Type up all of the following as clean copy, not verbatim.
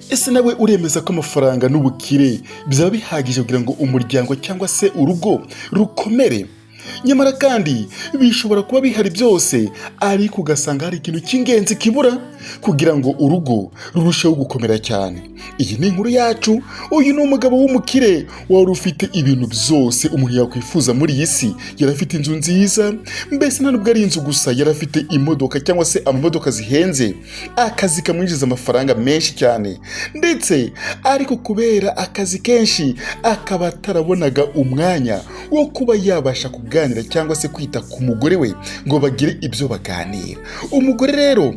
ese nawe uremeza ko amafaranga n'ubukire byaba bihagije kugira ngo umuryango cyangwa se urugo rukomere? Nyamara kandi bishobora kuba bihari byose, ariko ugasanga hari ikintu cy'ingenzi kibura kugira ngo urugo rurusheho gukomera cyane. Iyi ni inkuru yacu. Uyu ni umugabo w'umukire wari ufite ibintu byose umuntu yakwifuza muri iyi si. Yari afite inzu nziza, mbese nta nubwo ari inzu gusa, yari afite imodoka cyangwa se amamodoka zihenze, akazi kamwinjiza amafaranga menshi cyane, ndetse ariko kubera akazi kenshi akaba atarabonaga umwanya wo kuba yabasha kuganira cyangwa se kwita ku mugore we ngo bagire ibyo baganira. Umugore rero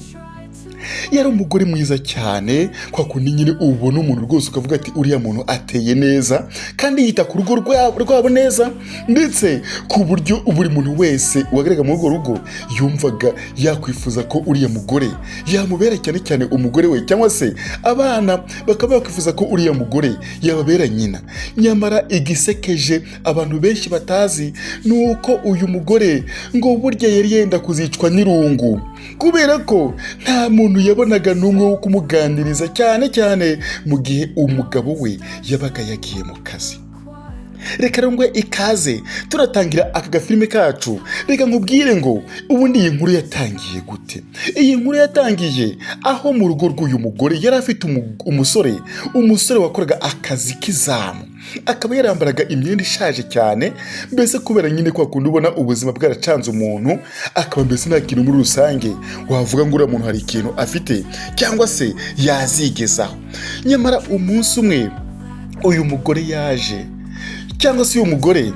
yari umugore mwiza cyane, kwa kundi nyine ubona umuntu rwose ukavuga ati uriya muntu ateye neza kandi yita ku rugo rwabo neza, ndetse ku buryo buri muntu wese wagaragara muri urwo rugo yumvaga yakwifuza ko uriya mugore yamubera, cyane cyane umugore we, cyangwa se abana bakaba bakwifuza ko uriya mugore yababera nyina. Nyamara igisekeje abantu benshi batazi ni uko uyu mugore ngo burya yari yenda kuzicwa n'irungu, kubera ko nta muntu yabonaga n'umwe wo kumuganiriza, cyane cyane mu gihe umugabo we yabaga yagiye mu kazi. Reka rongwe ikaze turatangira aka gafilime kacu. Reka nkubwire ngo ubundi iyi nkuru yatangiye gute. Iyi nkuru yatangiye aho mu rugo rw'uyu mugore yari afite umusore wakoraga akazi k'izamu, akaba yarambaraga imyenda ishaje cyane, mbese kubera nyine kwa kundi ubona ubuzima bwaracanze umuntu, akaba mbese nta kintu muri rusange wavuga ngo uriya muntu hari ikintu afite cyangwa se yazigezaho. Nyamara umunsi umwe uyu mugore yaje, cyangwa se uyu mugore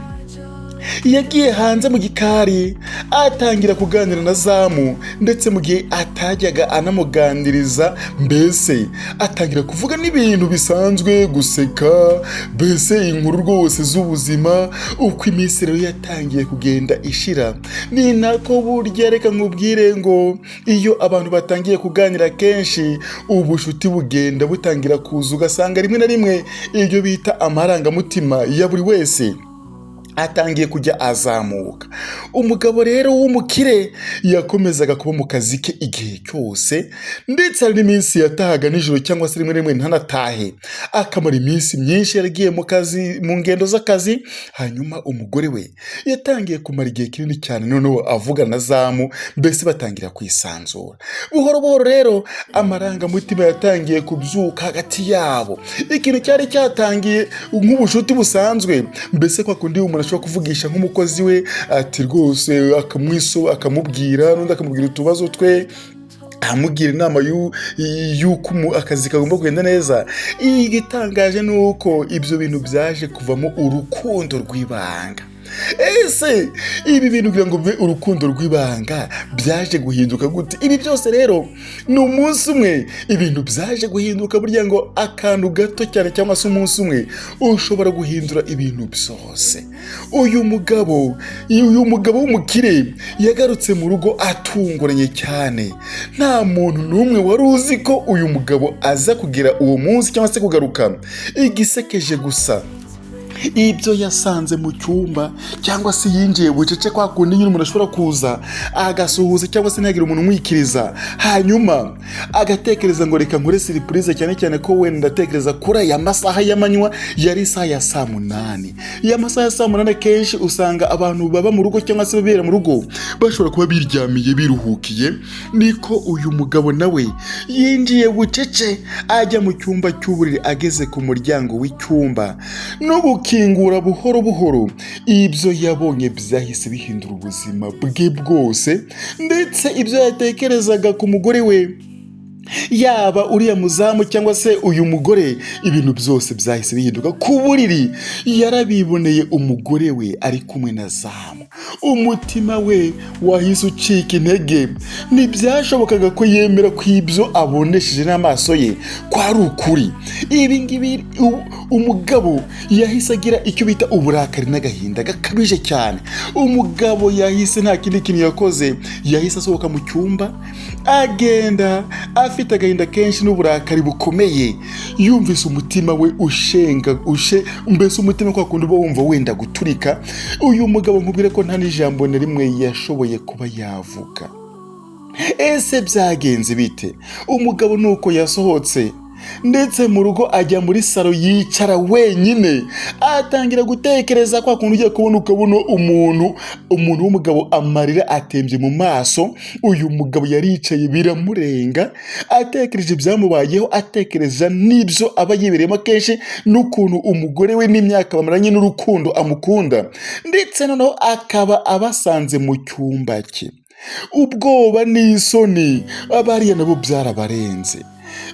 yagiye hanze mu gikari atangira kuganira na zamu, ndetse mu gihe atajyaga anamuganiriza, mbese atangira kuvuga n'ibintu bisanzwe, guseka, mbese inkuru rwose z'ubuzima. Uko iminsi rero yatangiye kugenda ishira, ni nako burya reka nkubwire ngo iyo abantu batangiye kuganira kenshi, ubushuti bugenda butangira kuza, ugasanga rimwe na rimwe ibyo bita amarangamutima ya buri wese atangiye kujya azamuka. Umugabo rero w'umukire yakomezaga kuba mu kazi ke igihe cyose, ndetse hari n'iminsi yatahaga nijoro cyangwa se rimwe rimwe ntanatahe, akamara iminsi myinshi yaragiye mu kazi, mu ngendo z'akazi. Hanyuma umugore we yatangiye kumara igihe kinini cyane noneho avugana na zamu, mbese batangira kwisanzura. Buhoro buhoro rero amarangamutima yatangiye kubyuka hagati yabo. Ikintu cyari cyatangiye nk'ubushuti busanzwe, mbese kwa kundi umuntu ashobora kuvugisha nk'umukozi we ati rwose akamubwira, n'undi akamubwira utubazo twe, amugira inama y'uko akazi kagomba kugenda neza. Igitangaje ni uko ibyo bintu byaje kuvamo urukundo rw'ibanga. Ese ibi bintu kugira ngo bibe urukundo rw'ibanga byaje guhinduka gute? Ibi byose rero ni umunsi umwe ibintu byaje guhinduka. Burya ngo akantu gato cyane cyangwa se umunsi umwe ushobora guhindura ibintu byose. Uyu mugabo w'umukire yagarutse mu rugo atunguranye cyane. Nta muntu n'umwe wari uzi ko uyu mugabo aza kugira uwo munsi cyangwa se kugaruka. Igisekeje gusa, ibyo yasanze mu cyumba, cyangwa se yinjiye bucece kwa kundi nyine umuntu ashobora kuza agasuhuza cyangwa se ntagire umuntu umwikiriza, hanyuma agatekereza ngo reka nkore surprise, cyane cyane ko wenda ndatekereza kuri aya masaha y'amanywa yari isaha ya 8. Iya masaha ya 8 kenshi usanga abantu baba mu rugo cyangwa se babera mu rugo bashobora kuba biryamiye biruhukiye. Niko uyu mugabo nawe yinjiye bucece ajya mu cyumba cy'uburiri. Ageze ku muryango w'icyumba no gukingura buhoro buhoro, ibyo yabonye byahise bihindura ubuzima bwe bwose, ndetse ibyo yatekerezaga ku mugore we, yaba uriya muzamu cyangwa se uyu mugore, ibintu byose byahise bihinduka. Ku buriri yarabiboneye umugore we ari kumwe na zamu, umutima we wahise ucika intege. Ntibyashobokaga ko yemera ko ibyo abonesheje n'amaso ye kwari ukuri. Ibi ngibi umugabo yahise agira icyo bita uburakari n'agahinda gakabije cyane. Umugabo yahise nta kindi kintu yakoze, yahise asohoka mu cyumba agenda afite agahinda kenshi n'uburakari bukomeye. Yumvise umutima we mbese umutima kwa kundi uba wumva wenda guturika. Uyu mugabo nkubwire ko nta n'ijambo na rimwe yashoboye kuba yavuga. Ese byagenze bite? Umugabo nuko yasohotse ndetse mu rugo ajya muri salo yicara wenyine atangira gutekereza kwa kuntu ugiye kubona ukabona umuntu w'umugabo amarira atembye mu maso. Uyu mugabo yaricaye biramurenga atekereje ibyamubayeho, atekereza n'ibyo aba yibereyemo kenshi n'ukuntu umugore we n'imyaka bamaranye n'urukundo amukunda, ndetse noneho akaba abasanze mu cyumba cye. Ubwoba n'isoni abariya nabo byarabarenze.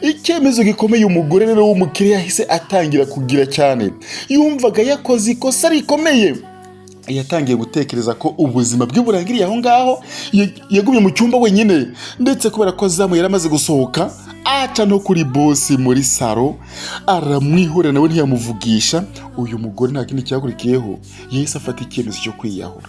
Icyemezo gikomeye umugore rero w'umukire yahise atangira kugira cyane, yumvaga yakoze ikosa rikomeye. Yatangiye gutekereza ko ubuzima bwe burangiriye aho ngaho, yagumye mu cyumba wenyine, ndetse kubera ko zamu yaramaze gusohoka aca no kuri bosi muri saro aramwihorera nawe ntiyamuvugisha. Uyu mugore nta kindi cyakurikiyeho, yahise afata icyemezo cyo kwiyahura.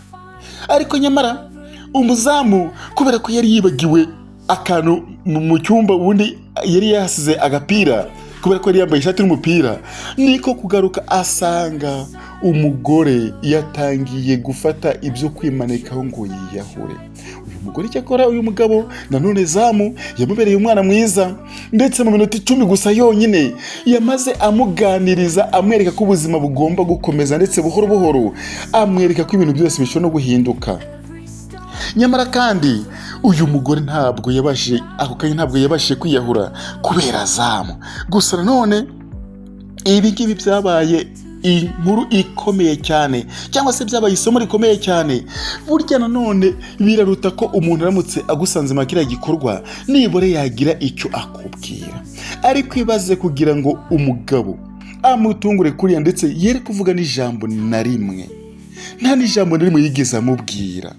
Ariko nyamara umuzamu kubera ko yari yibagiwe akantu mu cyumba, ubundi yari yasize agapira, kubera ko yari yambaye ishati n'umupira, niko kugaruka asanga umugore yatangiye gufata ibyo kwimanikaho ngo yiyahure. Uyu mugore cyakora uyu mugabo nanone zamu yamubereye umwana mwiza, ndetse mu minota 10 gusa yonyine yamaze amuganiriza, amwereka ko ubuzima bugomba gukomeza, ndetse buhoro buhoro amwereka ko ibintu byose bishobora no guhinduka. Nyamara kandi uyu mugore ntabwo yabashije kwiyahura kubera zamu. Gusa nanone ibi ngibi byabaye inkuru ikomeye cyane, cyangwa se byabaye isomo rikomeye cyane. Burya nanone biraruta ko umuntu aramutse agusanze makira gikorwa nibura yagira icyo akubwira. Ariko ibaze kugira ngo umugabo amutungure kuriya, ndetse yere kuvuga n'ijambo na rimwe, nta n'ijambo na rimwe yigeze amubwira.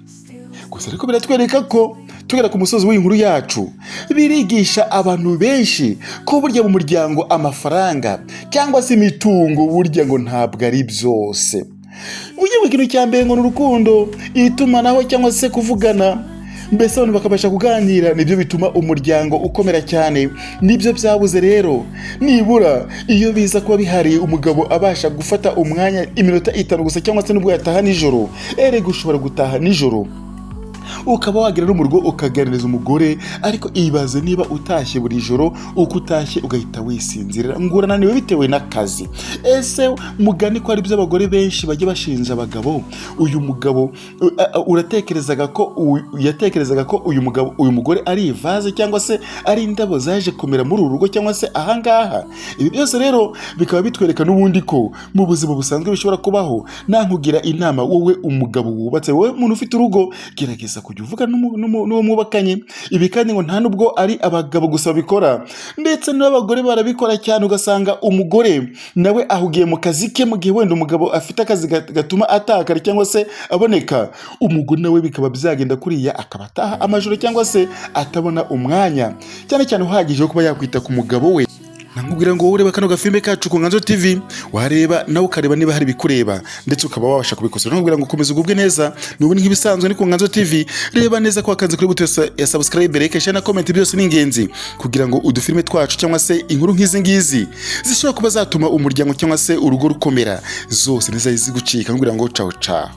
Gusa ariko biratwereka ko tugera ku musozi w'inkuru yacu, birigisha abantu benshi ko burya mu muryango amafaranga cyangwa se imitungo burya ngo ntabwo ari byose. Burya ikintu cya mbere ngo n'urukundo, itumanaho cyangwa se kuvugana, mbese abantu bakabasha kuganira, nibyo bituma umuryango ukomera cyane. Nibyo byabuze rero, nibura iyo biza kuba bihari umugabo abasha gufata umwanya iminota 5 gusa, cyangwa se nubwo yataha nijoro. Erega ushobora gutaha nijoro ukaba wagira no mu rugo ukaganiriza umugore, ariko ibaze niba utashye buri joro, uko utashye ugahita wisinzirira ngo urananiwe bitewe n'akazi. Ese mugani ko ari byo abagore benshi bajye bashinja abagabo. Uyu mugabo yatekerezaga ko uyu mugore ari ivaze cyangwa se ari indabo zaje kumera muri uru rugo cyangwa se ahangaha. Ibi byose rero bikaba bitwereka n'ubundi ko mu buzima busanzwe bishobora kubaho. Nankugira inama, wowe umugabo wubatse, wowe umuntu ufite urugo, gerageza kujya uvuga n'uwo mwubakanye. Ibi kandi ngo nta nubwo ari abagabo gusa babikora, ndetse n'abagore barabikora cyane. Ugasanga umugore nawe ahugiye mu kazi ke, mu gihe wenda umugabo afite akazi gatuma atakara cyangwa se aboneka, umugore nawe bikaba byagenda kuriya akaba ataha amajoro cyangwa se atabona umwanya cyane cyane uhagije wo kuba yakwita ku mugabo we. Nakubwira ngo ureba kano gafilme kacu ku Nganzo TV, wareba nawe ukareba niba hari bikureba, ndetse ukaba wabasha kubikosora. Nakubwira ngo komeza ugubwe neza, n'ubundi nk'ibisanzwe ni ku Nganzo TV. Reba neza ko wakanze kuri buto ya subscribe, like, share na comment, byose ni ingenzi kugira ngo udufilme twacu cyangwa se inkuru nk'izi ngizi zishobora kuba zatuma umuryango cyangwa se urugo rukomera, zose neza zigucika. Nakubwira ngo ciao ciao.